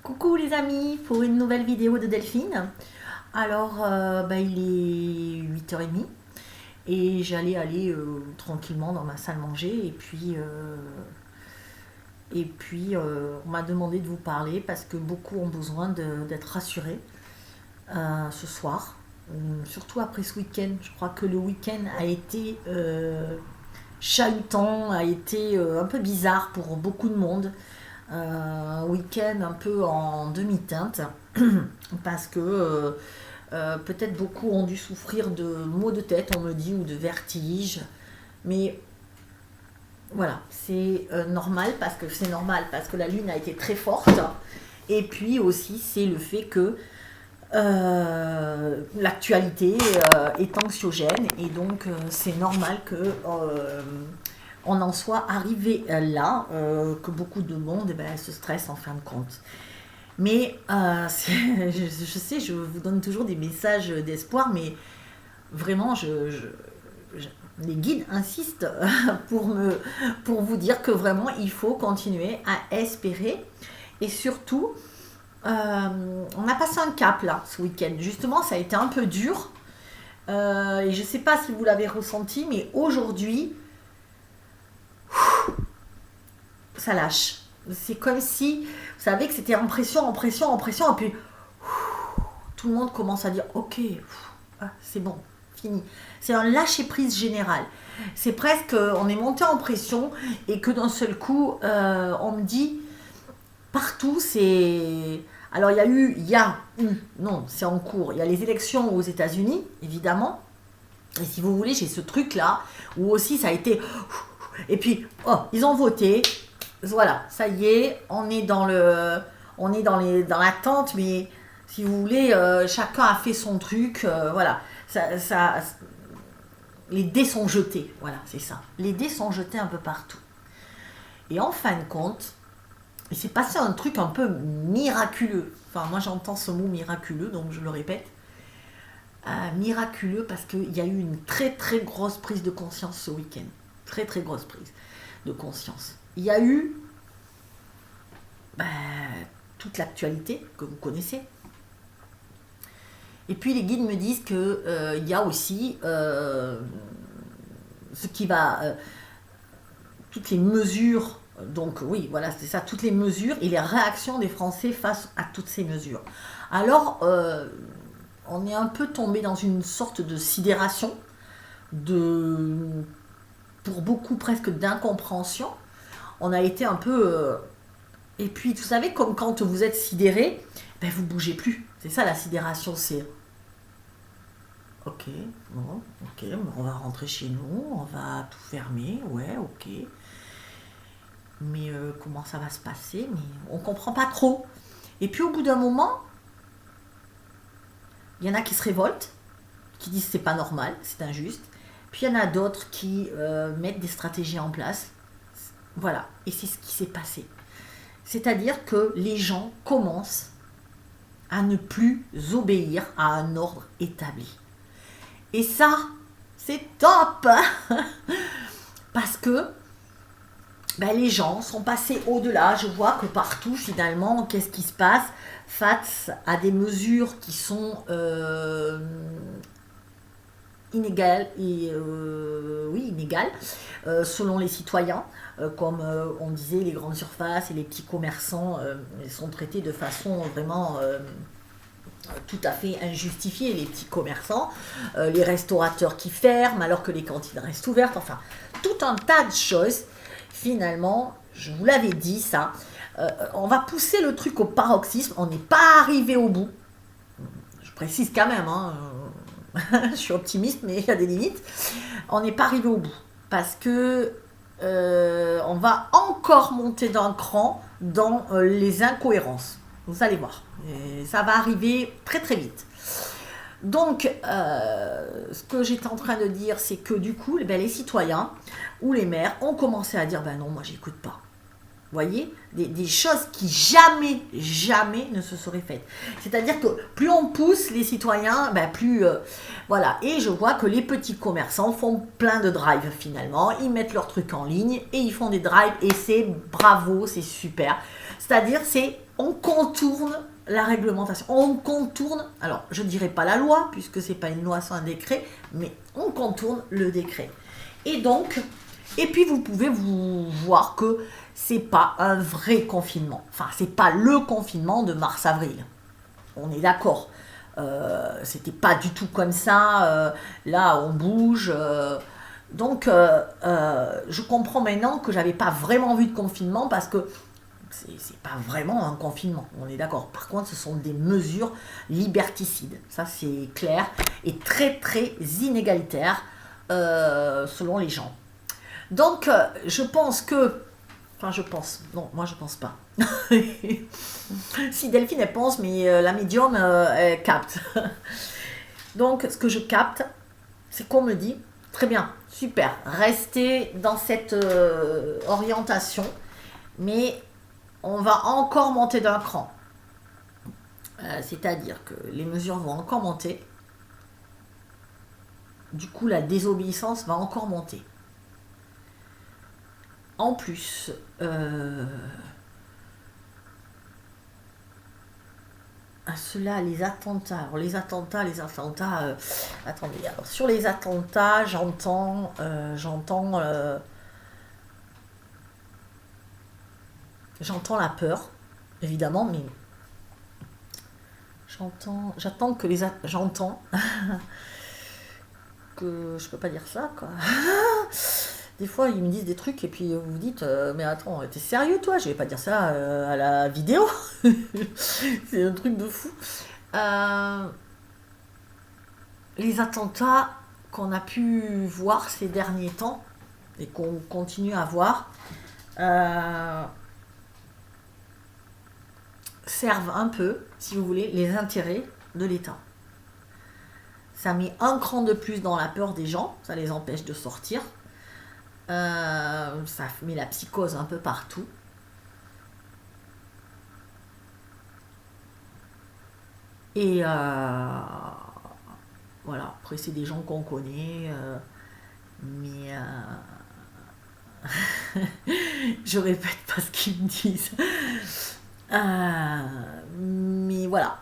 Coucou les amis, pour une nouvelle vidéo de Delphine. Alors, il est 8h30 et j'allais aller tranquillement dans ma salle manger on m'a demandé de vous parler parce que beaucoup ont besoin d'être rassurés ce soir, surtout après ce week-end. Je crois que le week-end a été chahutant, a été un peu bizarre pour beaucoup de monde. Un week-end un peu en demi-teinte parce que peut-être beaucoup ont dû souffrir de maux de tête, on me dit, ou de vertiges, mais voilà, c'est normal parce que la lune a été très forte, et puis aussi c'est le fait que l'actualité est anxiogène, et donc c'est normal que on en soit arrivé là, que beaucoup de monde se stresse en fin de compte. Mais je sais, je vous donne toujours des messages d'espoir, mais vraiment, les guides insistent pour vous dire que vraiment, il faut continuer à espérer. Et surtout, on a passé un cap là, ce week-end. Justement, ça a été un peu dur. Et je ne sais pas si vous l'avez ressenti, mais aujourd'hui, ça lâche. C'est comme si, vous savez, que c'était en pression, et puis tout le monde commence à dire ok, c'est bon, fini. C'est un lâcher prise général. C'est presque, on est monté en pression et que d'un seul coup, on me dit partout, c'est. Alors non, c'est en cours. Il y a les élections aux États-Unis, évidemment. Et si vous voulez, j'ai ce truc là où aussi ça a été. Et puis, ils ont voté. Voilà, ça y est, on est dans l'attente, mais si vous voulez, chacun a fait son truc. Voilà, les dés sont jetés. Voilà, c'est ça. Les dés sont jetés un peu partout. Et en fin de compte, il s'est passé un truc un peu miraculeux. Enfin, moi j'entends ce mot miraculeux, donc je le répète. Miraculeux parce qu'il y a eu une très très grosse prise de conscience ce week-end. Très très grosse prise de conscience. Il y a eu toute l'actualité que vous connaissez. Et puis les guides me disent qu'il y a aussi ce qui va... toutes les mesures, donc oui, voilà, c'est ça, toutes les mesures et les réactions des Français face à toutes ces mesures. Alors, on est un peu tombé dans une sorte de sidération, pour beaucoup presque d'incompréhension. On a été un peu... et puis, vous savez, comme quand vous êtes sidéré, vous bougez plus. C'est ça la sidération, c'est... Ok, bon, ok, on va rentrer chez nous, on va tout fermer, ouais, ok. Mais comment ça va se passer? Mais on comprend pas trop. Et puis au bout d'un moment, il y en a qui se révoltent, qui disent c'est pas normal, c'est injuste. Puis il y en a d'autres qui mettent des stratégies en place. Voilà, et c'est ce qui s'est passé. C'est-à-dire que les gens commencent à ne plus obéir à un ordre établi. Et ça, c'est top, parce que les gens sont passés au-delà. Je vois que partout, finalement, qu'est-ce qui se passe face à des mesures qui sont inégales, selon les citoyens. Comme on disait, les grandes surfaces et les petits commerçants sont traités de façon vraiment tout à fait injustifiée. Les petits commerçants, les restaurateurs qui ferment alors que les cantines restent ouvertes, enfin, tout un tas de choses. Finalement, je vous l'avais dit, ça, on va pousser le truc au paroxysme, on n'est pas arrivé au bout. Je précise quand même, je suis optimiste, mais il y a des limites. On n'est pas arrivé au bout, parce que on va encore monter d'un cran dans les incohérences. Vous allez voir, et ça va arriver très très vite. Donc, ce que j'étais en train de dire, c'est que du coup, les citoyens ou les maires ont commencé à dire non, moi j'écoute pas. Vous voyez, des choses qui jamais ne se seraient faites. C'est-à-dire que plus on pousse les citoyens, plus... voilà. Et je vois que les petits commerçants font plein de drives finalement. Ils mettent leurs trucs en ligne et ils font des drives et c'est bravo, c'est super. C'est-à-dire, c'est on contourne la réglementation, on contourne, alors je ne dirais pas la loi, puisque c'est pas une loi, c'est un décret, mais on contourne le décret. Et donc, et puis vous pouvez vous voir que c'est pas un vrai confinement, enfin c'est pas le confinement de mars-avril, on est d'accord. C'était pas du tout comme ça, là on bouge, donc je comprends maintenant que j'avais pas vraiment vu de confinement parce que c'est pas vraiment un confinement, on est d'accord. Par contre, ce sont des mesures liberticides, ça c'est clair, et très très inégalitaires selon les gens. Donc, je pense que... Enfin, je pense. Non, moi je pense pas. Si Delphine elle pense, mais la médium elle capte. Donc, ce que je capte, c'est qu'on me dit, très bien, super, restez dans cette orientation, mais on va encore monter d'un cran. C'est-à-dire que les mesures vont encore monter. Du coup, la désobéissance va encore monter. En plus, à cela, les attentats. Alors, les attentats. Attendez, alors, sur les attentats, j'entends la peur, évidemment, mais j'entends que j'entends que je peux pas dire ça, quoi. Des fois, ils me disent des trucs et puis vous vous dites mais attends, t'es sérieux toi? Je vais pas dire ça à la vidéo. C'est un truc de fou. Les attentats qu'on a pu voir ces derniers temps et qu'on continue à voir servent un peu, si vous voulez, les intérêts de l'État. Ça met un cran de plus dans la peur des gens, ça les empêche de sortir. Ça met la psychose un peu partout. Et voilà, après c'est des gens qu'on connaît, mais je répète pas ce qu'ils me disent. Mais voilà.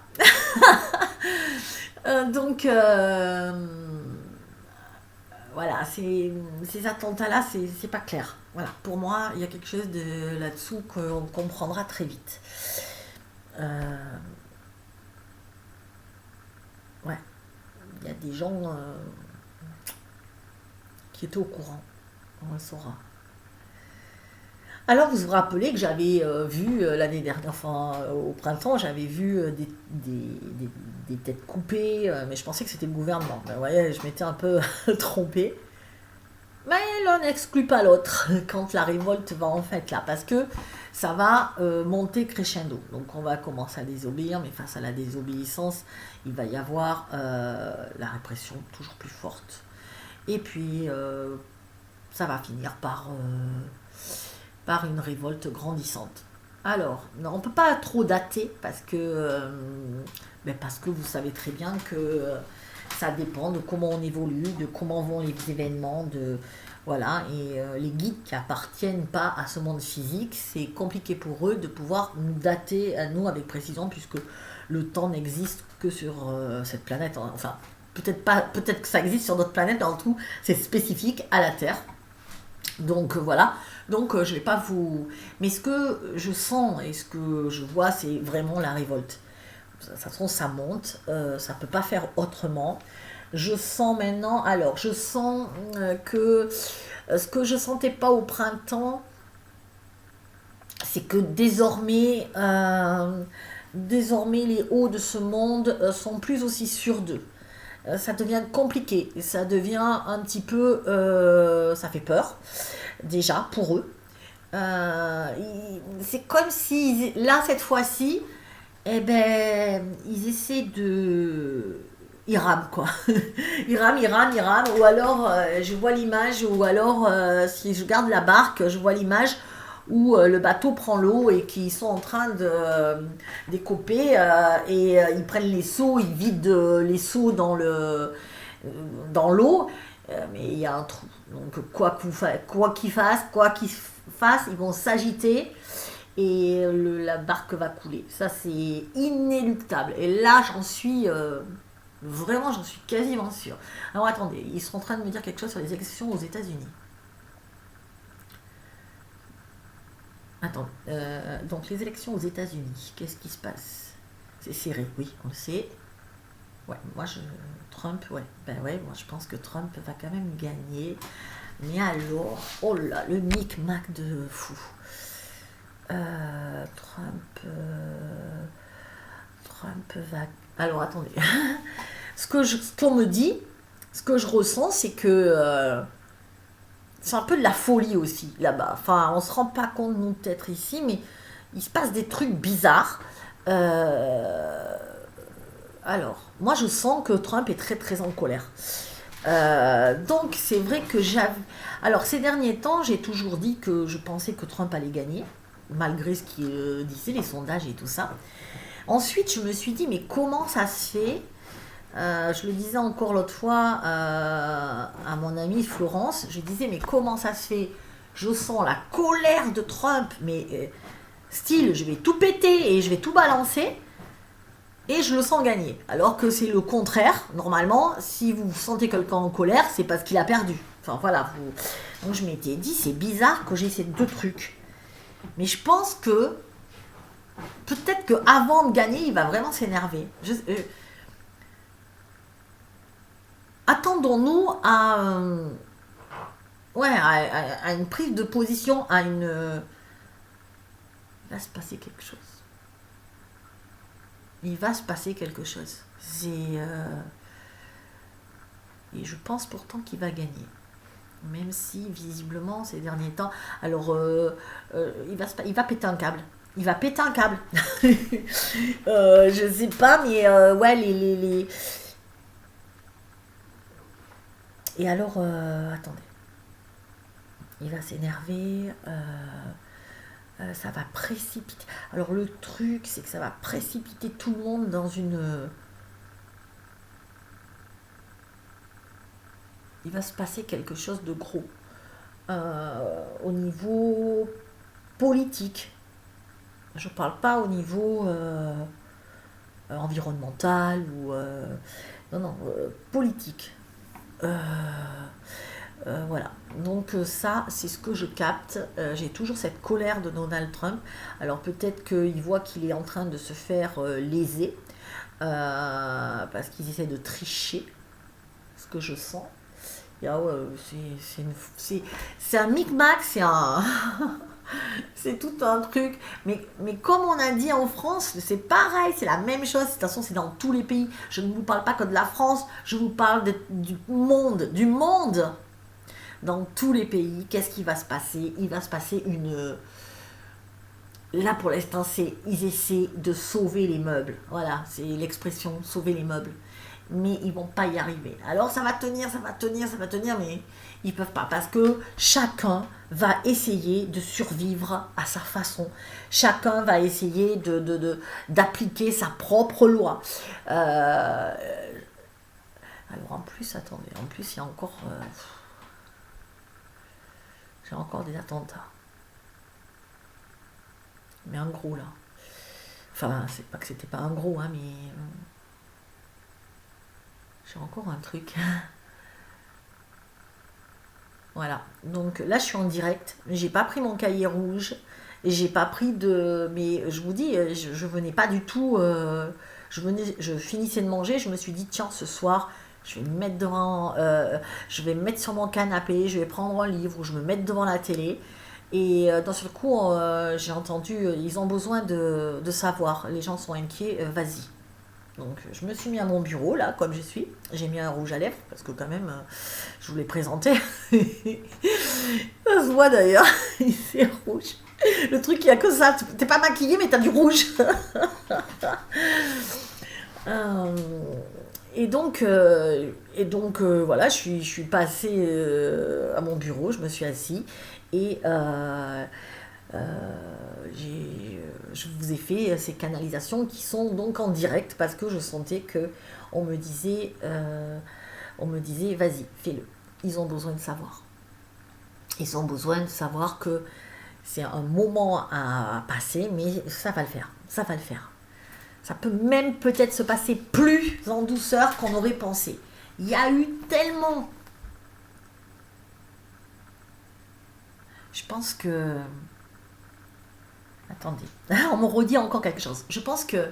Donc voilà, ces attentats-là, c'est pas clair. Voilà, pour moi, il y a quelque chose de là-dessous qu'on comprendra très vite. Ouais, il y a des gens qui étaient au courant, on le saura. Alors, vous vous rappelez que j'avais vu l'année dernière, enfin au printemps, j'avais vu des têtes coupées, mais je pensais que c'était le gouvernement. Ben, vous voyez, je m'étais un peu trompée. Mais l'un n'exclut pas l'autre quand la révolte va en fait là, parce que ça va monter crescendo. Donc on va commencer à désobéir, mais face à la désobéissance, il va y avoir la répression toujours plus forte. Et puis ça va finir par une révolte grandissante. Alors, non, on ne peut pas trop dater parce que vous savez très bien que ça dépend de comment on évolue, de comment vont les événements, voilà. Et les guides qui appartiennent pas à ce monde physique, c'est compliqué pour eux de pouvoir nous dater à nous avec précision puisque le temps n'existe que sur cette planète. Enfin, peut-être pas, peut-être que ça existe sur d'autres planètes, mais en tout, c'est spécifique à la Terre. Donc voilà, donc je vais pas vous... Mais ce que je sens et ce que je vois, c'est vraiment la révolte. De toute façon, ça monte, ça peut pas faire autrement. Je sens maintenant, alors je sens que ce que je sentais pas au printemps, c'est que désormais les hauts de ce monde sont plus aussi sûrs d'eux. Ça devient compliqué, ça devient un petit peu, ça fait peur, déjà, pour eux. C'est comme si, là, cette fois-ci, eh ben, ils essaient de... Ils rament, quoi. Ils rament, ou alors, je vois l'image, ou alors, si je garde la barque, je vois l'image où le bateau prend l'eau et qu'ils sont en train de décoper et ils prennent les seaux, ils vident les seaux dans l'eau, mais il y a un trou. Donc quoi qu'ils fassent, ils vont s'agiter et la barque va couler. Ça, c'est inéluctable. Et là, j'en suis... vraiment, j'en suis quasiment sûre. Alors attendez, ils sont en train de me dire quelque chose sur les élections aux États-Unis. Attends, donc les élections aux États-Unis, qu'est-ce qui se passe? C'est serré, oui, on le sait. Ouais, Trump, ouais, ben ouais, moi je pense que Trump va quand même gagner. Mais alors, oh là, le micmac de fou. Trump va. Alors attendez. Ce qu'on me dit, ce que je ressens, c'est que c'est un peu de la folie aussi là-bas. Enfin, on se rend pas compte, nous, peut-être ici, mais il se passe des trucs bizarres. Alors, moi, je sens que Trump est très, très en colère. Donc, c'est vrai que j'avais... Alors, ces derniers temps, j'ai toujours dit que je pensais que Trump allait gagner, malgré ce qu'il disait, les sondages et tout ça. Ensuite, je me suis dit, mais comment ça se fait? Je le disais encore l'autre fois à mon amie Florence, je disais, mais comment ça se fait? Je sens la colère de Trump, mais style, je vais tout péter et je vais tout balancer, et je le sens gagner. Alors que c'est le contraire, normalement, si vous sentez quelqu'un en colère, c'est parce qu'il a perdu. Enfin voilà, donc je m'étais dit, c'est bizarre que j'ai ces deux trucs. Mais je pense que peut-être qu'avant de gagner, il va vraiment s'énerver. Attendons-nous à une prise de position, il va se passer quelque chose. Il va se passer quelque chose. Et je pense pourtant qu'il va gagner. Même si, visiblement, ces derniers temps... Alors, il va péter un câble. Il va péter un câble. Je sais pas, mais ouais, les... Et alors, attendez. Il va s'énerver. Ça va précipiter. Alors, le truc, c'est que ça va précipiter tout le monde dans une... Il va se passer quelque chose de gros. Au niveau politique. Je ne parle pas au niveau environnemental ou... non, politique. Voilà, donc ça c'est ce que je capte. J'ai toujours cette colère de Donald Trump. Alors peut-être qu'il voit qu'il est en train de se faire léser parce qu'ils essaient de tricher, ce que je sens. Et, c'est un micmac, c'est tout un truc. Mais comme on a dit en France, c'est pareil, c'est la même chose. De toute façon, c'est dans tous les pays. Je ne vous parle pas que de la France, je vous parle du monde. Dans tous les pays, qu'est-ce qui va se passer? Il va se passer une... Là, pour l'instant, ils essaient de sauver les meubles. Voilà, c'est l'expression, sauver les meubles. Mais ils vont pas y arriver. Alors, ça va tenir, mais ils peuvent pas. Parce que chacun va essayer de survivre à sa façon. Chacun va essayer d'appliquer sa propre loi. Alors, en plus, attendez, il y a encore... J'ai encore des attentats. Mais un gros là. Enfin, c'est pas que c'était pas un gros, hein, mais... J'ai encore un truc. Voilà. Donc là, je suis en direct. J'ai pas pris mon cahier rouge. Et j'ai pas pris de... Mais je vous dis, je venais pas du tout... je finissais de manger. Je me suis dit, tiens, ce soir... Je vais me mettre je vais me mettre sur mon canapé, je vais prendre un livre ou je me mettre devant la télé. Et d'un seul coup, j'ai entendu, ils ont besoin de savoir, les gens sont inquiets, vas-y. Donc je me suis mis à mon bureau, là, comme je suis. J'ai mis un rouge à lèvres, parce que quand même, je voulais présenter. Ça se voit d'ailleurs, c'est rouge. Le truc, il n'y a que ça, t'es pas maquillée, mais t'as du rouge. Et donc, voilà, je suis passée à mon bureau, je me suis assise et je vous ai fait ces canalisations qui sont donc en direct parce que je sentais que on me disait vas-y, fais-le. Ils ont besoin de savoir. Ils ont besoin de savoir que c'est un moment à passer, mais ça va le faire, ça va le faire. Ça peut même peut-être se passer plus en douceur qu'on aurait pensé. Il y a eu tellement... Je pense que... Attendez, on me redit encore quelque chose. Je pense que...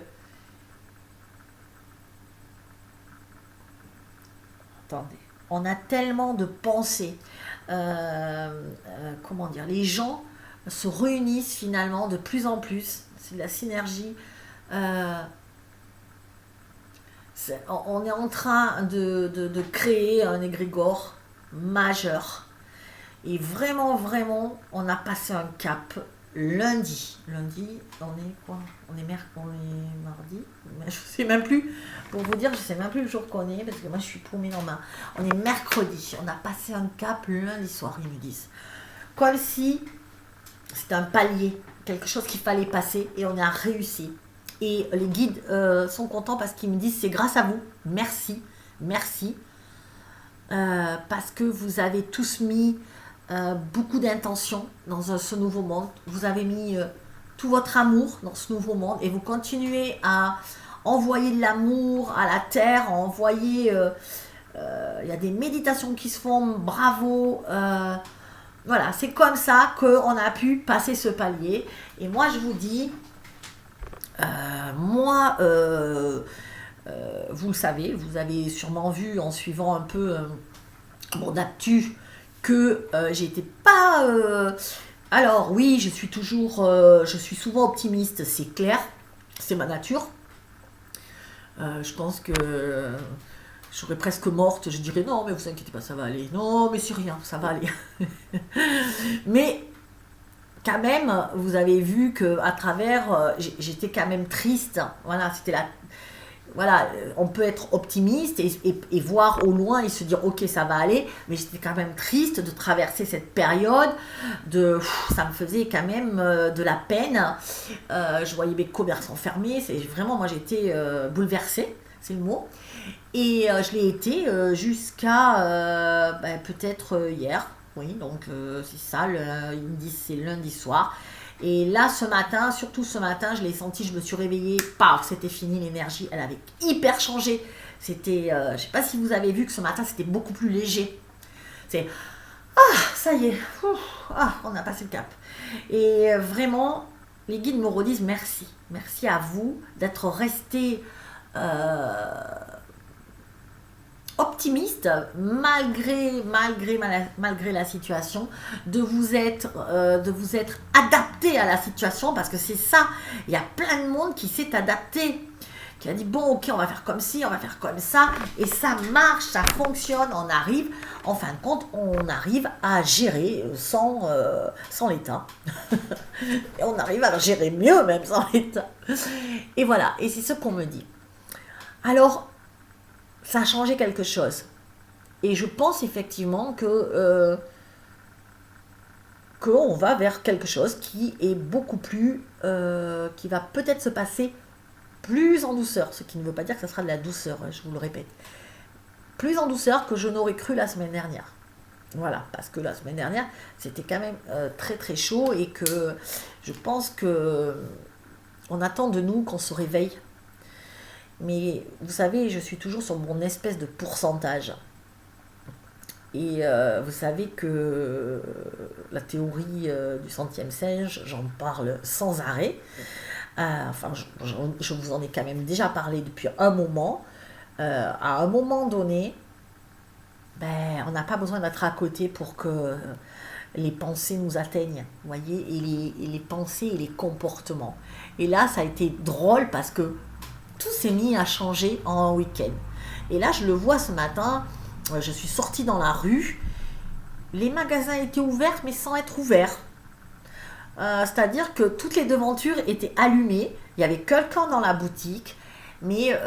Attendez. On a tellement de pensées. Comment dire? Les gens se réunissent finalement de plus en plus. C'est de la synergie. Euh, on est en train de créer un égrégore majeur. Et vraiment, vraiment, on a passé un cap lundi. Lundi, on est quoi? On est mardi. Je sais même plus. Pour vous dire, je sais même plus le jour qu'on est parce que moi je suis paumée dans ma. On est mercredi. On a passé un cap lundi soir, ils me disent. Comme si c'était un palier, quelque chose qu'il fallait passer et on a réussi. Et les guides sont contents parce qu'ils me disent c'est grâce à vous. Merci, merci. Parce que vous avez tous mis beaucoup d'intention dans ce nouveau monde. Vous avez mis tout votre amour dans ce nouveau monde et vous continuez à envoyer de l'amour à la terre, à envoyer... Il y a des méditations qui se font, bravo. Voilà, c'est comme ça qu'on a pu passer ce palier. Et moi, je vous dis, moi, vous le savez, vous avez sûrement vu en suivant un peu mon actu que j'étais pas. Alors oui, je suis souvent optimiste, c'est clair, c'est ma nature. Je pense que je serais presque morte, je dirais non, mais vous inquiétez pas, ça va aller. Non, mais c'est rien, ça va aller. Mais quand même, vous avez vu que à travers, j'étais quand même triste. Voilà, c'était la voilà, on peut être optimiste et voir au loin et se dire ok ça va aller, mais j'étais quand même triste de traverser cette période, ça me faisait quand même de la peine. Je voyais mes commerçants fermés, c'est vraiment moi j'étais bouleversée, c'est le mot. Et je l'ai été jusqu'à peut-être hier, oui, donc c'est ça, ils me disent c'est lundi soir. Et là, ce matin, surtout ce matin, je l'ai senti, je me suis réveillée, paf, c'était fini, l'énergie, elle avait hyper changé. C'était, je ne sais pas si vous avez vu que ce matin, c'était beaucoup plus léger. C'est, ça y est, on a passé le cap. Et vraiment, les guides me redisent merci. Merci à vous d'être restés optimiste malgré la situation, de vous être adapté à la situation, parce que c'est ça, il y a plein de monde qui s'est adapté, qui a dit bon ok on va faire comme ci, on va faire comme ça, et ça marche, ça fonctionne, on arrive, en fin de compte on arrive à gérer sans l'État. Et on arrive à gérer mieux même sans l'État. Et voilà, et c'est ce qu'on me dit. Alors ça a changé quelque chose. Et je pense effectivement qu'on va vers quelque chose qui est beaucoup plus... qui va peut-être se passer plus en douceur. Ce qui ne veut pas dire que ça sera de la douceur, je vous le répète. Plus en douceur que je n'aurais cru la semaine dernière. Voilà, parce que la semaine dernière, c'était quand même très très chaud et que je pense que on attend de nous qu'on se réveille. Mais vous savez, je suis toujours sur mon espèce de pourcentage. Et vous savez que la théorie du centième singe, j'en parle sans arrêt. Enfin, je vous en ai quand même déjà parlé depuis un moment. À un moment donné, on n'a pas besoin d'être à côté pour que les pensées nous atteignent, vous voyez, et les pensées et les comportements. Et là, ça a été drôle parce que tout s'est mis à changer en week-end. Et là, je le vois ce matin, je suis sortie dans la rue, les magasins étaient ouverts, mais sans être ouverts. C'est-à-dire que toutes les devantures étaient allumées, il y avait quelqu'un dans la boutique, mais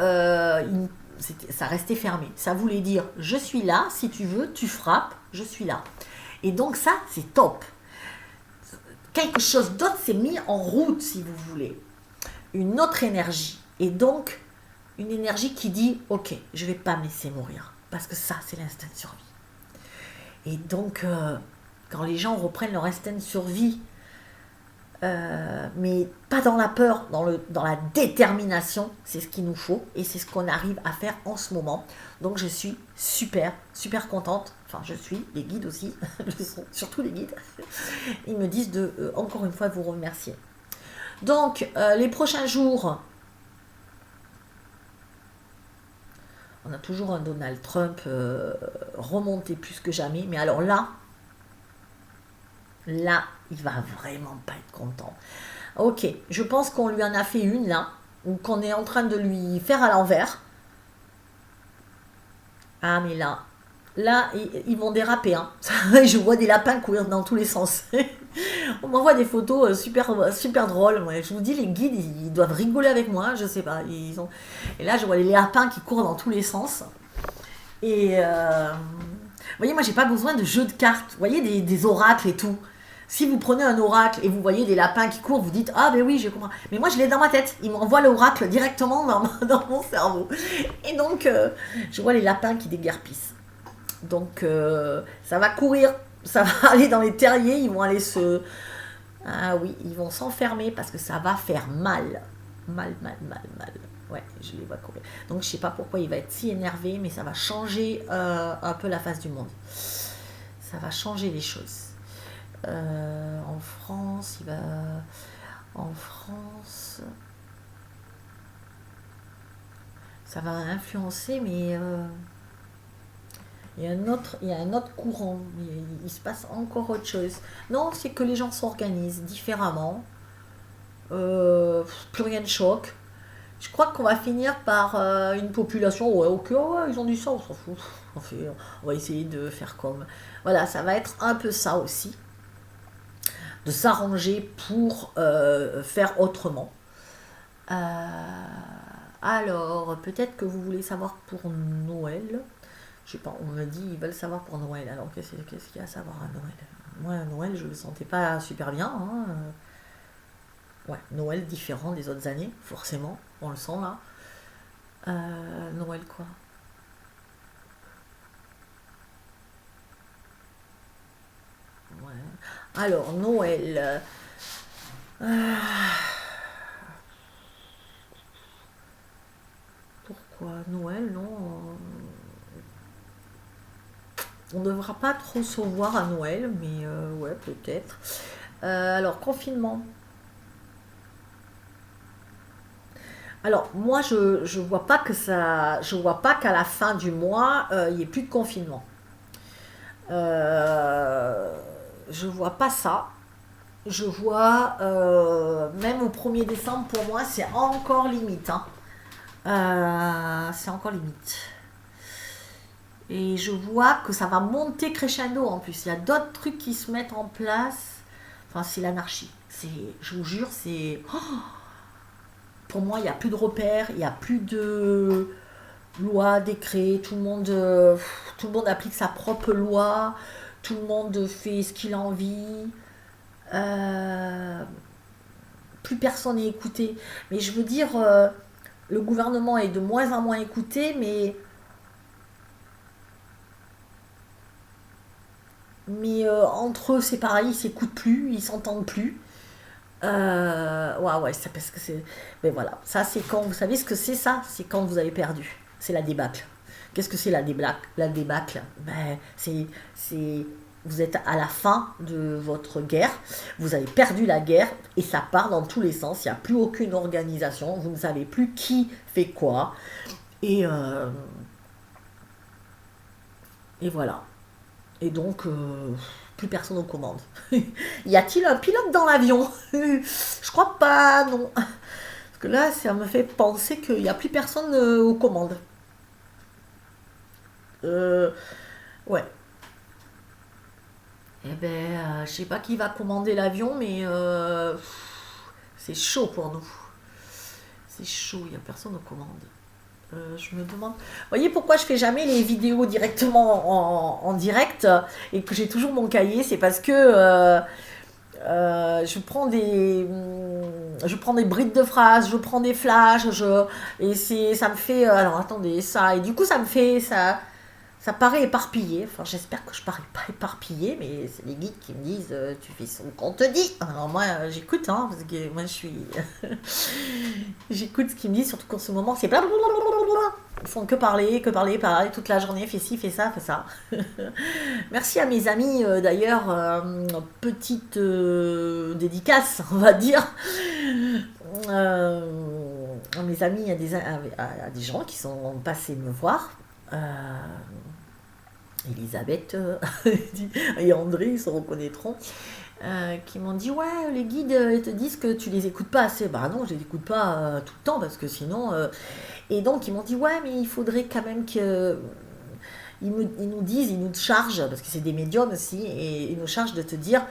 ça restait fermé. Ça voulait dire, je suis là, si tu veux, tu frappes, je suis là. Et donc ça, c'est top. Quelque chose d'autre s'est mis en route, si vous voulez. Une autre énergie. Et donc, une énergie qui dit, ok, je ne vais pas me laisser mourir. Parce que ça, c'est l'instinct de survie. Et donc, quand les gens reprennent leur instinct de survie, mais pas dans la peur, dans la détermination. C'est ce qu'il nous faut et c'est ce qu'on arrive à faire en ce moment. Donc je suis super, super contente. Enfin, je suis, les guides aussi, surtout les guides. Ils me disent de, encore une fois, vous remercier. Donc, les prochains jours, on a toujours un Donald Trump remonté plus que jamais. Mais alors là, il va vraiment pas être content. Ok, je pense qu'on lui en a fait une là, ou qu'on est en train de lui faire à l'envers. Ah mais là, ils vont déraper. Hein. Je vois des lapins courir dans tous les sens. On m'envoie des photos super drôles. Ouais, je vous dis, les guides, ils doivent rigoler avec moi. Je sais pas. Et là, je vois les lapins qui courent dans tous les sens. Et vous voyez, moi, j'ai pas besoin de jeux de cartes. Vous voyez, des oracles et tout. Si vous prenez un oracle et vous voyez des lapins qui courent, vous dites ah ben oui, je comprends. Mais moi, je l'ai dans ma tête. Ils m'envoient l'oracle directement dans mon cerveau. Et donc, je vois les lapins qui déguerpissent. Donc, ça va courir, ça va aller dans les terriers, ils vont aller se... Ah oui, ils vont s'enfermer parce que ça va faire mal. Mal. Ouais, je les vois courir. Donc, je sais pas pourquoi il va être si énervé, mais ça va changer un peu la face du monde. Ça va changer les choses. En France, En France... Ça va influencer, mais... Il y a un autre courant, il se passe encore autre chose. Non, c'est que les gens s'organisent différemment. Plus rien ne choque. Je crois qu'on va finir par une population, ouais, ok, ouais, ils ont dit ça, on s'en fout. On va essayer de faire comme. Voilà, ça va être un peu ça aussi. De s'arranger pour faire autrement. Alors, peut-être que vous voulez savoir pour Noël. Je sais pas, on me dit ils veulent savoir pour Noël. Alors qu'est-ce qu'il y a à savoir à Noël? Moi, à Noël, je le sentais pas super bien. Hein. Ouais, Noël différent des autres années, forcément. On le sent là. Noël quoi? Ouais. Alors, Noël. euh, Pourquoi Noël, non? On ne devra pas trop se voir à Noël, mais ouais, peut-être. Alors, confinement. Alors, moi, je vois pas que ça, je vois pas qu'à la fin du mois, il n'y ait plus de confinement. Euh, je vois pas ça. Je vois, même au 1er décembre, pour moi, c'est encore limite. Hein. C'est encore limite. Et je vois que ça va monter crescendo en plus. Il y a d'autres trucs qui se mettent en place. Enfin, c'est l'anarchie. Je vous jure, c'est... Oh, pour moi, il n'y a plus de repères, il n'y a plus de loi, décret. Tout le monde applique sa propre loi. Tout le monde fait ce qu'il a envie. Euh, Plus personne n'est écouté. Mais je veux dire, le gouvernement est de moins en moins écouté, mais entre eux, c'est pareil, ils s'écoutent plus, ils s'entendent plus. Ouais, c'est parce que c'est. Mais voilà, ça c'est quand. Vous savez ce que c'est ça? C'est quand vous avez perdu. C'est la débâcle. Qu'est-ce que c'est la débâcle? La débâcle, ben, c'est. Vous êtes à la fin de votre guerre, vous avez perdu la guerre et ça part dans tous les sens. Il n'y a plus aucune organisation, vous ne savez plus qui fait quoi. Et, euh, et voilà. Et donc, plus personne aux commandes. Y a-t-il un pilote dans l'avion? Je crois pas, non. Parce que là, ça me fait penser qu'il n'y a plus personne aux commandes. Euh, ouais. Eh ben, je sais pas qui va commander l'avion, mais c'est chaud pour nous. C'est chaud, il n'y a personne aux commandes. Je me demande. Vous voyez pourquoi je fais jamais les vidéos directement en direct et que j'ai toujours mon cahier? C'est parce que je prends des brides de phrases, je prends des flashs, ça me fait. Alors attendez, ça. Et du coup, ça me fait ça. Ça paraît éparpillé, enfin j'espère que je parais pas éparpillé, mais c'est les guides qui me disent tu fais ce qu'on te dit. Alors moi j'écoute, hein, parce que moi je suis. J'écoute ce qu'ils me disent, surtout qu'en ce moment c'est blablabla. Ils font que parler, parler toute la journée, fais ci, fais ça, fais ça. Merci à mes amis d'ailleurs, petite dédicace, on va dire. Mes amis, il y a des gens qui sont passés me voir. Elisabeth et André, ils se reconnaîtront, qui m'ont dit ouais, les guides ils te disent que tu les écoutes pas assez. Bah non, je les écoute pas tout le temps parce que sinon. Et donc ils m'ont dit ouais, mais il faudrait quand même que ils nous disent, ils nous chargent parce que c'est des médiums aussi et ils nous chargent de te dire.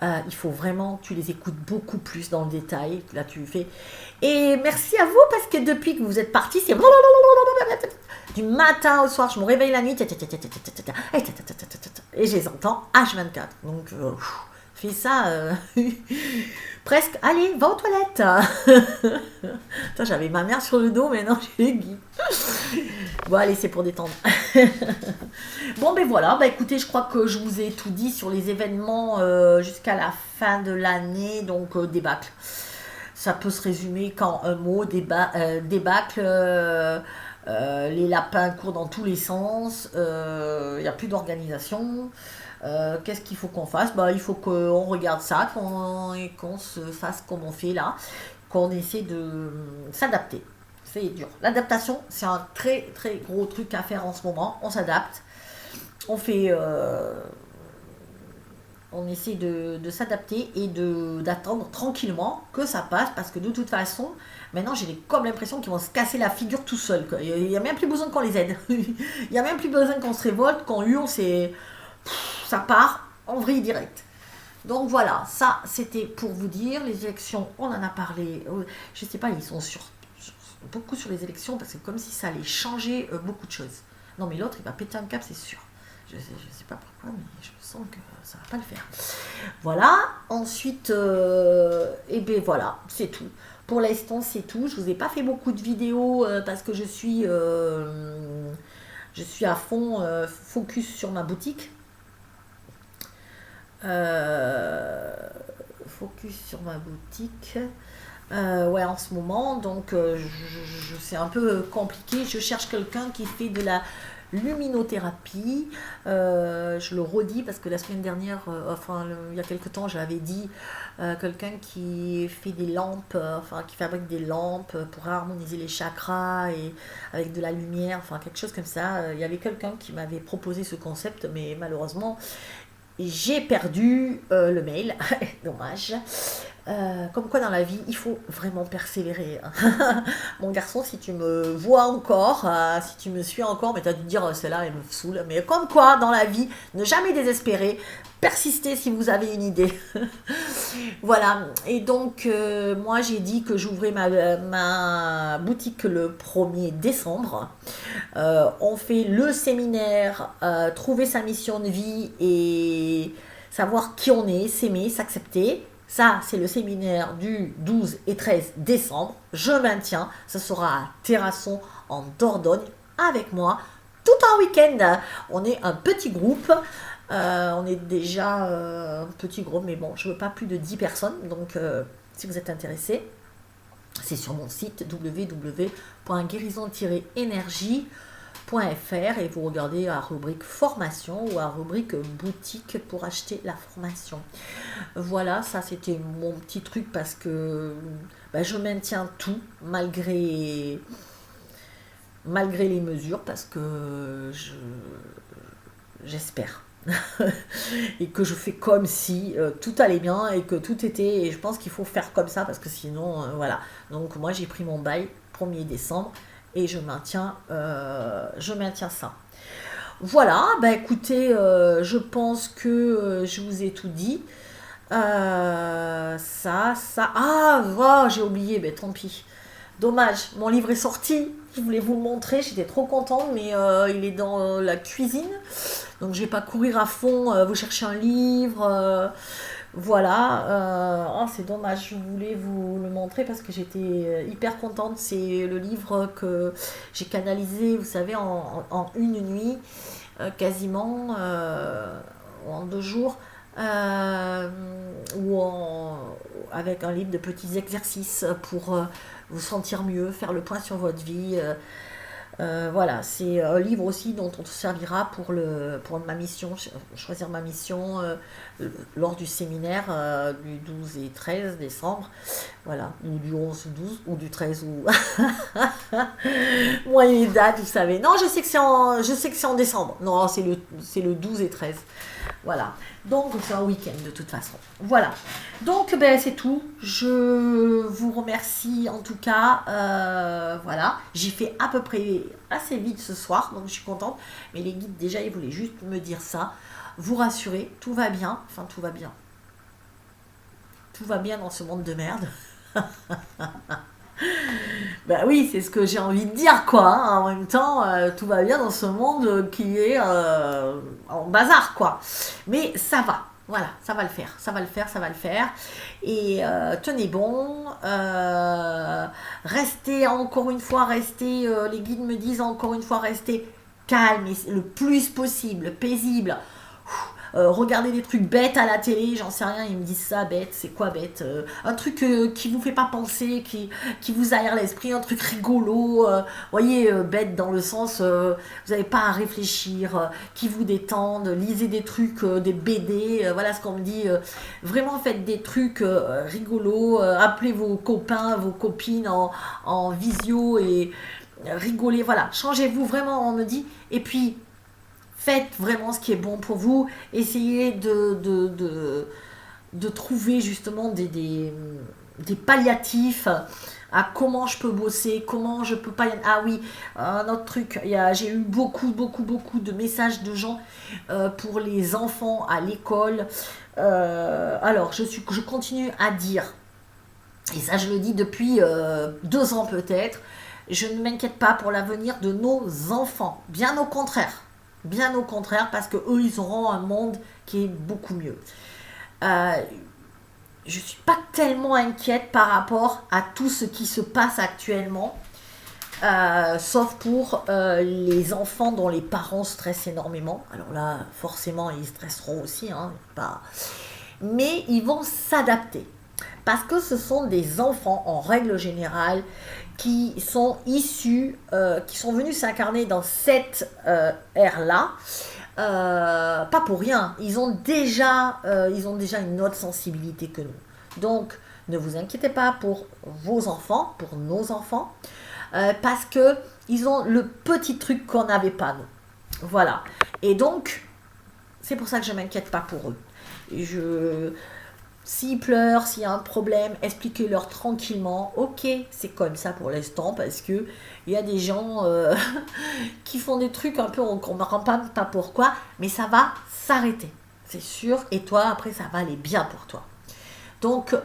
Il faut vraiment que tu les écoutes beaucoup plus dans le détail. Là, tu fais. Et merci à vous parce que depuis que vous êtes partis, c'est du matin au soir, je me réveille la nuit et je les entends H24. Donc, je fais ça presque. Allez, va aux toilettes. Attends, j'avais ma mère sur le dos, mais non, j'ai les guides. Bon, allez, c'est pour détendre. Bon, ben voilà, bah écoutez, je crois que je vous ai tout dit sur les événements jusqu'à la fin de l'année, donc débâcle. Ça peut se résumer qu'en un mot, débâcle, les lapins courent dans tous les sens, il n'y a plus d'organisation. Qu'est-ce qu'il faut qu'on fasse? Bah, il faut qu'on regarde ça, qu'on se fasse comme on fait là, qu'on essaie de s'adapter. C'est dur. L'adaptation, c'est un très très gros truc à faire en ce moment. On s'adapte. On fait, on essaie de s'adapter et d'attendre tranquillement que ça passe parce que de toute façon, maintenant j'ai comme l'impression qu'ils vont se casser la figure tout seuls. Il n'y a même plus besoin qu'on les aide. Il n'y a même plus besoin qu'on se révolte, qu'on hurle, ça part en vrille direct. Donc voilà, ça c'était pour vous dire. Les élections, on en a parlé. Je sais pas, ils sont beaucoup sur les élections parce que comme si ça allait changer beaucoup de choses. Non mais l'autre il va péter un câble, c'est sûr. Je sais pas pourquoi, mais je sens que ça va pas le faire. Voilà. Ensuite, et ben voilà, c'est tout. Pour l'instant, c'est tout. Je vous ai pas fait beaucoup de vidéos parce que je suis à fond focus sur ma boutique. Focus sur ma boutique. Ouais, en ce moment, donc c'est un peu compliqué. Je cherche quelqu'un qui fait de la luminothérapie. Je le redis parce que la semaine dernière, il y a quelques temps, j'avais dit quelqu'un qui fait des lampes, qui fabrique des lampes pour harmoniser les chakras et avec de la lumière, quelque chose comme ça. Il y avait quelqu'un qui m'avait proposé ce concept, mais malheureusement, j'ai perdu le mail. Dommage. Comme quoi dans la vie, il faut vraiment persévérer. Mon garçon, si tu me vois encore, si tu me suis encore, mais tu as dû te dire, celle-là, elle me saoule. Mais comme quoi dans la vie, ne jamais désespérer, persistez si vous avez une idée. Voilà. Et donc, moi, j'ai dit que j'ouvrais ma boutique le 1er décembre. On fait le séminaire Trouver sa mission de vie et savoir qui on est, s'aimer, s'accepter. Ça, c'est le séminaire du 12 et 13 décembre. Je maintiens. Ce sera à Terrasson, en Dordogne, avec moi, tout un week-end. On est un petit groupe. On est déjà un petit groupe, mais bon, je ne veux pas plus de 10 personnes. Donc, si vous êtes intéressés, c'est sur mon site www.guérison-énergie.fr et vous regardez à rubrique formation ou à rubrique boutique pour acheter la formation. Voilà, ça c'était mon petit truc parce que je maintiens tout malgré les mesures parce que j'espère et que je fais comme si tout allait bien et que tout était, et je pense qu'il faut faire comme ça parce que sinon voilà. Donc moi j'ai pris mon bail 1er décembre et je maintiens ça. Voilà, écoutez, je pense que je vous ai tout dit. J'ai oublié, tant pis. Dommage, mon livre est sorti, je voulais vous le montrer, j'étais trop contente, mais il est dans la cuisine, donc je vais pas courir à fond, vous cherchez un livre, voilà, c'est dommage, je voulais vous le montrer parce que j'étais hyper contente, c'est le livre que j'ai canalisé, vous savez, en une nuit. quasiment en 2 jours, euh, ou avec un livre de petits exercices pour vous sentir mieux, faire le point sur votre vie. Voilà, c'est un livre aussi dont on se servira pour ma mission, choisir ma mission lors du séminaire du 12 et 13 décembre. Voilà, ou du 11 ou 12, ou du 13 ou... Moi, les dates, vous savez. Non, je sais que c'est en décembre. Non, c'est le 12 et 13. Voilà. Donc, c'est un week-end de toute façon. Voilà. Donc, ben, c'est tout. Je vous remercie en tout cas. Voilà. J'ai fait à peu près assez vite ce soir, donc je suis contente. Mais les guides, déjà, ils voulaient juste me dire ça. Vous rassurer, tout va bien. Enfin, tout va bien. Tout va bien dans ce monde de merde. Ben oui, c'est ce que j'ai envie de dire, quoi. Hein. En même temps, tout va bien dans ce monde qui est en bazar, quoi. Mais ça va. Voilà, ça va le faire. Ça va le faire, ça va le faire. Et tenez bon. Restez, encore une fois, restez. Les guides me disent encore une fois, restez calme et le plus possible, paisible. Regardez des trucs bêtes à la télé, j'en sais rien, ils me disent ça, bête, c'est quoi bête un truc qui vous fait pas penser, qui vous aère l'esprit, un truc rigolo, voyez, bête dans le sens, vous n'avez pas à réfléchir, qui vous détendent, lisez des trucs, des BD, voilà ce qu'on me dit, vraiment faites des trucs rigolos, appelez vos copains, vos copines en visio et rigolez, voilà, changez-vous vraiment, on me dit, et puis faites vraiment ce qui est bon pour vous. Essayez de trouver justement des palliatifs à comment je peux bosser, comment je peux pas... Ah oui, un autre truc, j'ai eu beaucoup, beaucoup, beaucoup de messages de gens pour les enfants à l'école. Alors, je continue à dire, et ça je le dis depuis 2 ans peut-être, je ne m'inquiète pas pour l'avenir de nos enfants, bien au contraire. Bien au contraire, parce que eux, ils auront un monde qui est beaucoup mieux. Euh, je ne suis pas tellement inquiète par rapport à tout ce qui se passe actuellement, sauf pour les enfants dont les parents stressent énormément. Alors là, forcément, ils stresseront aussi, hein, mais ils vont s'adapter. Parce que ce sont des enfants, en règle générale, qui sont issus, qui sont venus s'incarner dans cette ère-là. Pas pour rien, ils ont déjà une autre sensibilité que nous. Donc, ne vous inquiétez pas pour vos enfants, pour nos enfants, parce que ils ont le petit truc qu'on n'avait pas, nous. Voilà. Et donc, c'est pour ça que je ne m'inquiète pas pour eux. S'ils pleurent, s'il y a un problème, expliquez-leur tranquillement. Ok, c'est comme ça pour l'instant parce que il y a des gens qui font des trucs un peu, on ne comprend pas pourquoi, mais ça va s'arrêter, c'est sûr. Et toi, après, ça va aller bien pour toi. Donc,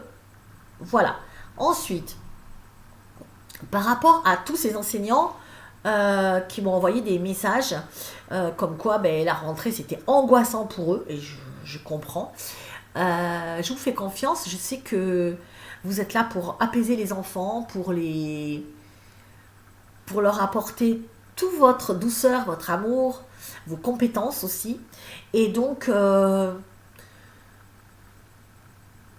voilà. Ensuite, par rapport à tous ces enseignants qui m'ont envoyé des messages comme quoi la rentrée, c'était angoissant pour eux, et je comprends. Je vous fais confiance, je sais que vous êtes là pour apaiser les enfants, pour leur apporter toute votre douceur, votre amour, vos compétences aussi. Et donc,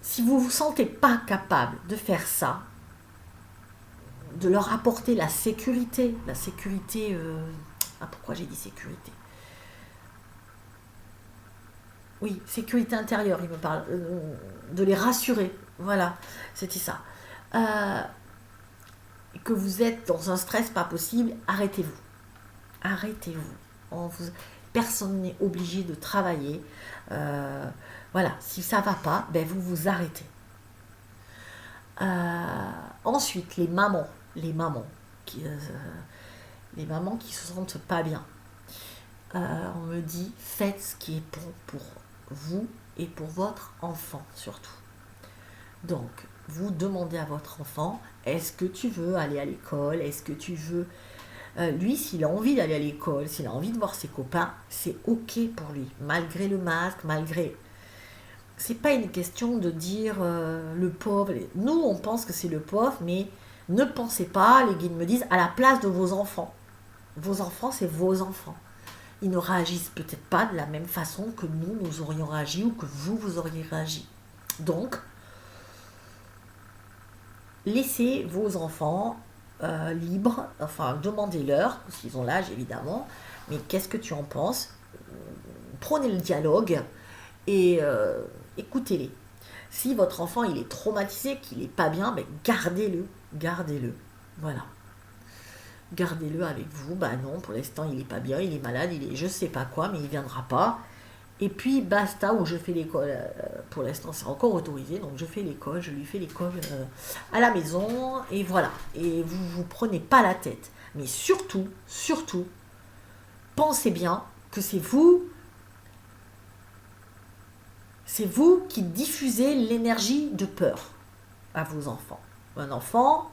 si vous ne vous sentez pas capable de faire ça, de leur apporter la sécurité, pourquoi j'ai dit sécurité? Oui, sécurité intérieure, il me parle, de les rassurer, voilà, c'était ça. Euh, que vous êtes dans un stress pas possible, arrêtez-vous. Arrêtez-vous. Personne n'est obligé de travailler. Voilà, si ça va pas, vous vous arrêtez. Ensuite, les mamans qui se sentent pas bien. On me dit, faites ce qui est bon pour vous et pour votre enfant surtout. Donc, vous demandez à votre enfant, est-ce que tu veux aller à l'école? Est-ce que tu veux... lui, s'il a envie d'aller à l'école, s'il a envie de voir ses copains, c'est ok pour lui, malgré le masque, malgré... C'est pas une question de dire le pauvre. Nous, on pense que c'est le pauvre, mais ne pensez pas, les guides me disent, à la place de vos enfants. Vos enfants, c'est vos enfants. ils ne réagissent peut-être pas de la même façon que nous aurions réagi ou que vous auriez réagi. Donc, laissez vos enfants libres, enfin demandez-leur, s'ils ont l'âge évidemment, mais qu'est-ce que tu en penses? Prenez le dialogue et écoutez-les. Si votre enfant il est traumatisé, qu'il n'est pas bien, ben gardez-le, voilà. Gardez-le avec vous, bah non, pour l'instant il est pas bien, il est malade, il est je sais pas quoi, mais il viendra pas. Et puis basta, où je fais l'école, pour l'instant c'est encore autorisé, donc je fais l'école, je lui fais l'école à la maison, et voilà. Et vous prenez pas la tête. Mais surtout, pensez bien que c'est vous qui diffusez l'énergie de peur à vos enfants. Un enfant,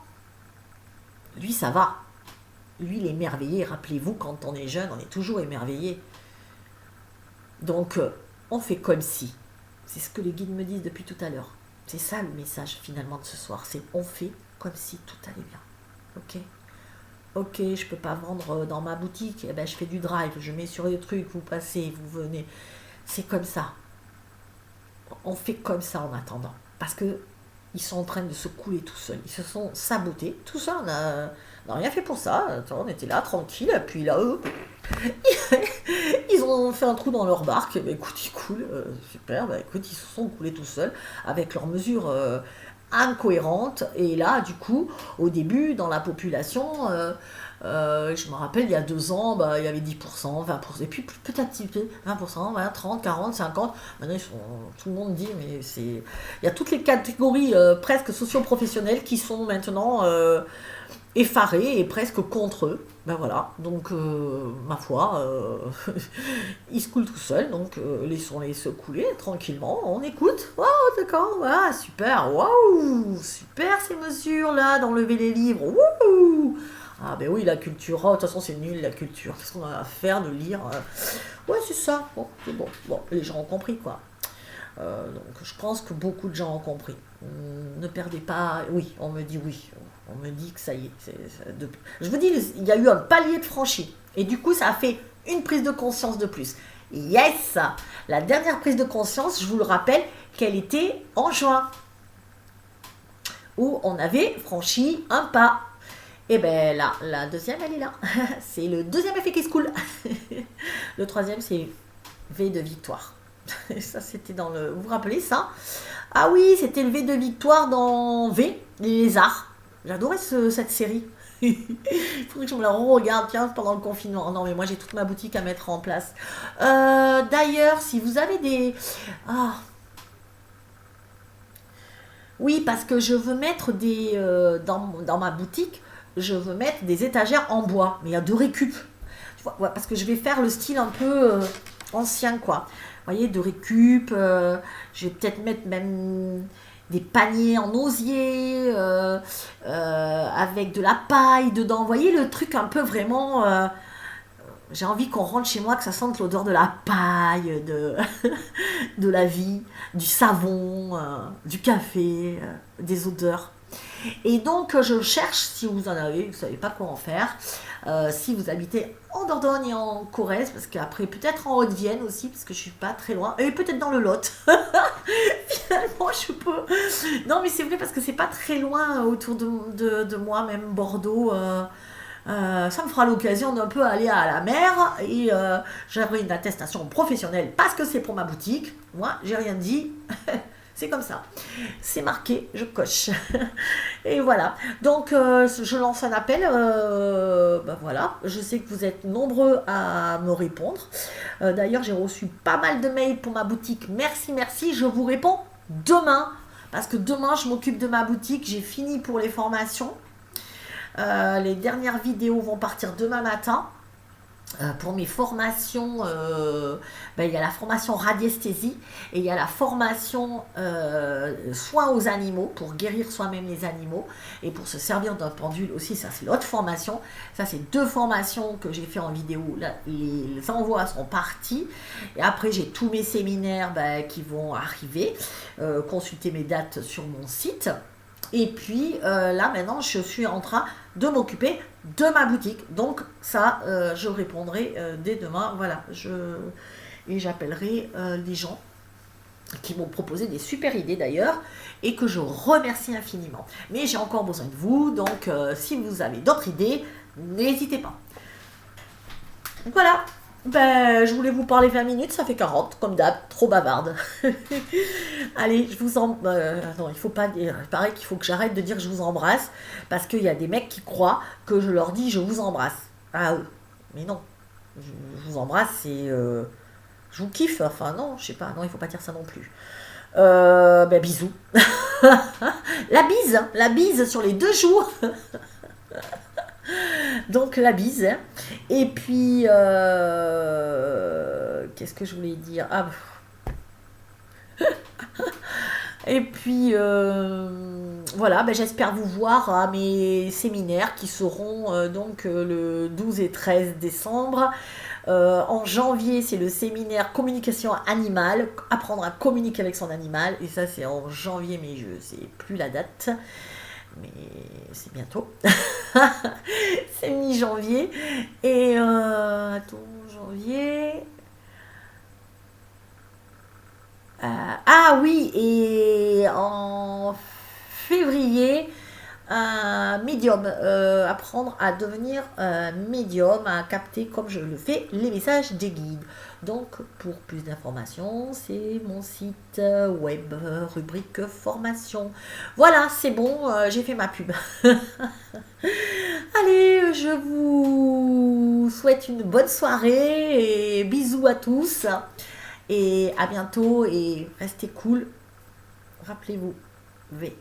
lui ça va. Lui, il est émerveillé. Rappelez-vous, quand on est jeune, on est toujours émerveillé. Donc, on fait comme si. C'est ce que les guides me disent depuis tout à l'heure. C'est ça le message finalement de ce soir. C'est on fait comme si tout allait bien. Ok? Ok, je peux pas vendre dans ma boutique. Eh ben, je fais du drive. Je mets sur les trucs. Vous passez, vous venez. C'est comme ça. On fait comme ça en attendant. Parce que ils sont en train de se couler tout seuls. Ils se sont sabotés. Tout ça, on n'a rien fait pour ça. Attends, on était là, tranquille. Et puis là, ils ont fait un trou dans leur barque. Bah, écoute, ils coulent. Super. Bah, écoute, ils se sont coulés tout seuls avec leurs mesures incohérentes. Et là, du coup, au début, dans la population, je me rappelle, il y a 2 ans, bah, il y avait 10%, 20%, et puis petit à petit, 20%, 20, 30, 40, 50. Maintenant, tout le monde dit, mais c'est... Il y a toutes les catégories presque socio-professionnelles qui sont maintenant effarées et presque contre eux. Ben voilà, donc ma foi, ils se coulent tout seuls, donc laissons-les se couler tranquillement, on écoute. Waouh, d'accord, ah, super, waouh, super ces mesures-là d'enlever les livres, wouhou. Ah ben oui, la culture, oh, de toute façon c'est nul la culture, qu'est-ce qu'on a à faire de lire Ouais, c'est ça, bon, c'est bon, les gens ont compris quoi. Donc je pense que beaucoup de gens ont compris. Ne perdez pas, oui, on me dit oui, on me dit que ça y est. Je vous dis, il y a eu un palier de franchi, et du coup ça a fait une prise de conscience de plus. Yes, la dernière prise de conscience, je vous le rappelle, qu'elle était en juin, où on avait franchi un pas. Et bien là, la deuxième, elle est là. C'est le deuxième effet qui se coule. Le troisième, c'est V de victoire. Ça, c'était dans le... Vous vous rappelez ça? Ah oui, c'était le V de victoire dans V, les lézards. J'adorais cette série. Il faudrait que je me la re-regarde, tiens, pendant le confinement. Non, mais moi, j'ai toute ma boutique à mettre en place. D'ailleurs, si vous avez des... Ah... Oui, parce que je veux mettre des... dans ma boutique, je veux mettre des étagères en bois, mais il y a de récup. Tu vois, ouais, parce que je vais faire le style un peu ancien, quoi. Vous voyez, de récup. Je vais peut-être mettre même des paniers en osier, avec de la paille dedans. Vous voyez, le truc un peu vraiment... j'ai envie qu'on rentre chez moi, que ça sente l'odeur de la paille, de la vie, du savon, du café, des odeurs. Et donc, je cherche, si vous en avez, vous ne savez pas quoi en faire, si vous habitez en Dordogne et en Corrèze, parce qu'après, peut-être en Haute-Vienne aussi, parce que je ne suis pas très loin, et peut-être dans le Lot. Finalement, je peux... Non, mais c'est vrai, parce que c'est pas très loin autour de moi, même Bordeaux... ça me fera l'occasion d'un peu aller à la mer et j'aurai une attestation professionnelle parce que c'est pour ma boutique. Moi, j'ai rien dit. C'est comme ça. C'est marqué, je coche. Et voilà. Donc, je lance un appel. Ben voilà. Je sais que vous êtes nombreux à me répondre. D'ailleurs, j'ai reçu pas mal de mails pour ma boutique. Merci, merci. Je vous réponds demain. Parce que demain, je m'occupe de ma boutique. J'ai fini pour les formations. Les dernières vidéos vont partir demain matin. Pour mes formations, il y a la formation radiesthésie et il y a la formation soins aux animaux pour guérir soi-même les animaux et pour se servir d'un pendule aussi. Ça, c'est l'autre formation. Ça, c'est 2 formations que j'ai fait en vidéo. Là, les envois sont partis. Et après, j'ai tous mes séminaires qui vont arriver. Consultez mes dates sur mon site. Et puis là maintenant je suis en train de m'occuper de ma boutique. Donc ça je répondrai dès demain. Voilà, et j'appellerai les gens qui m'ont proposé des super idées d'ailleurs et que je remercie infiniment. Mais j'ai encore besoin de vous, donc si vous avez d'autres idées, n'hésitez pas. Voilà, ben, je voulais vous parler 20 minutes, ça fait 40, comme d'hab, trop bavarde. Allez, je vous en... non, il faut pas dire... Il paraît qu'il faut que j'arrête de dire je vous embrasse, parce qu'il y a des mecs qui croient que je leur dis je vous embrasse. Ah, mais non, je vous embrasse, c'est... je vous kiffe, enfin non, je sais pas, non, il faut pas dire ça non plus. Ben bisous. La bise sur les 2 jours. Donc la bise. Et puis, qu'est-ce que je voulais dire? Ah, et puis, voilà, ben, j'espère vous voir à mes séminaires qui seront donc le 12 et 13 décembre. En janvier, c'est le séminaire communication animale, apprendre à communiquer avec son animal. Et ça, c'est en janvier, mais je ne sais plus la date. Mais c'est bientôt. C'est mi-janvier. Et attends, janvier. Ah oui, et en février, médium, apprendre à devenir médium, à capter comme je le fais les messages des guides. Donc pour plus d'informations, c'est mon site web, rubrique formation. Voilà, c'est bon, j'ai fait ma pub. Allez, je vous souhaite une bonne soirée et bisous à tous. Et à bientôt et restez cool. Rappelez-vous, V.